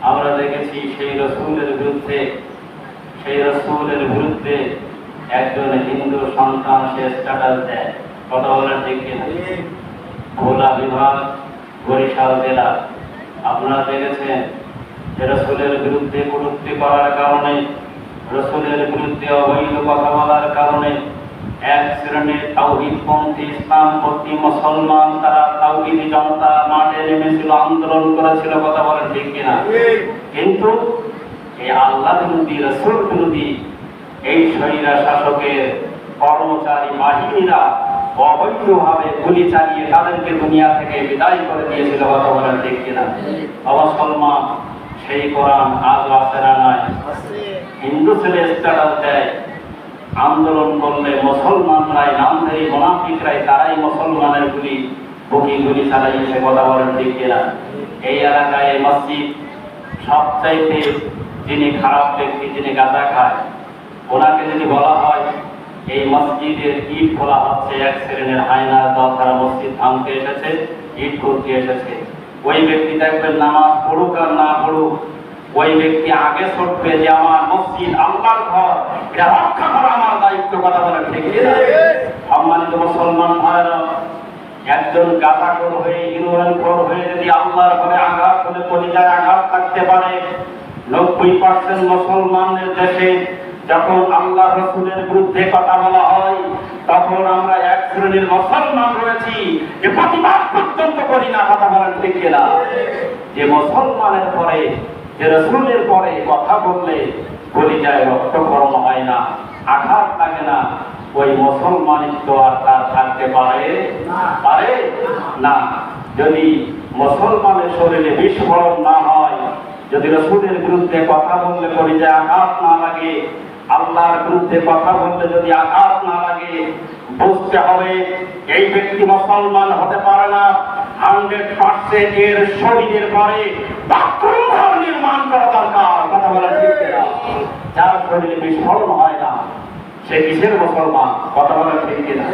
আমরা দেখেছি সেই রসুলের বিরুদ্ধে একজন হিন্দু সন্তান সে স্ট্যাটাস দেয়। কথা বলার ঠিক কিনা? ভোলা বিভাগ, বরিশাল জেলা। আপনারা দেখেছেন যে রসুলের বিরুদ্ধে কটূক্তি করার কারণে, রসুলের বিরুদ্ধে অবৈধ কথা বলার কারণে এক শ্রেণীর তাওহীদপন্থী ইসলামপন্থী মুসলমান তারা তাওহীদি জনতা মাঠে নেমেছিল, আন্দোলন করেছিল। কথা বলেন ঠিক কিনা? কিন্তু এই আল্লাহ বিরোধী, রসুল বিরোধী এই স্বৈরা শাসকের কর্মচারী বাহিনীরা অবৈধভাবে গুলি চালিয়ে তাদেরকে দুনিয়া থেকে বিদায় করে দিয়েছিল। কথা বলেন ঠিক কিনা? মুসলমান সেই কোরআন আজ আছে না নাই? হিন্দু ছেলে স্ট্যাটাস দেয়, আন্দোলন করলে মুসলমানরাই, নামধারী মুনাফিকরাই তারাই মুসলমানের গুলি চালাইছে। কথা বলেন ঠিক কিনা? এই এলাকায় মসজিদ সবচাইতে যিনি খারাপ ব্যক্তি, যিনি গাঁজা খায়, ওনাকে যদি বলা হয় এই মসজিদের ইট খোলা হচ্ছে, এক শ্রেণীর হায়নার দল তারা মসজিদ ভাঙতে এসেছে, ইট করতে এসেছে, ওই ব্যক্তি দেখবেন নামাজ পড়ুক আর না পড়ুক, ওই ব্যক্তি আগে ছুটবে যে আমার মসজিদ আল্লাহর ঘর, এটা রক্ষা করা আমার দায়িত্ব। কথা বলে ঠিক কিনা? সম্মানিত মুসলমান ভাইরা, একজন গাঁজাখোর হয়ে, হিরোইনখোর হয়ে যদি আল্লাহর ঘরে আঘাত হলে কলিজায় আঘাত থাকতে পারে, 90% মুসলমানদের দেশে যখন আল্লাহ রসুলের বিরুদ্ধে কথা বলা হয় তখন আমরা এক শ্রেণীর মুসলমান রয়েছি যে প্রতিবাদ পর্যন্ত করি না। কথা বলেন ঠিক কিনা? যে মুসলমানের পরে, যে রসুলের পরে কথা বললে কলিজায় রক্তকরণ হয় না, আঘাত লাগে না, ওই মুসলমানিত্ব আর তার থাকতে পারে না। যদি মুসলমানের শরীরে বিস্ফোরণ না হয়, যদি রসুলের বিরুদ্ধে কথা বললে কলিজায় আঘাত না লাগে, আল্লাহর বিরুদ্ধে কথা বলতে যদি আঘাত না লাগে, বুঝতে হবে এই ব্যক্তি মুসলমান হতে পারে না। 100% এর শরীরের পরে বাথরুম নির্মাণ করা দরকার। কথা বলা ঠিক না? যার শরীরে বিস্ফোরণ হয় না সে কিসের মুসলমান? কথা বলা ঠিক কিনা?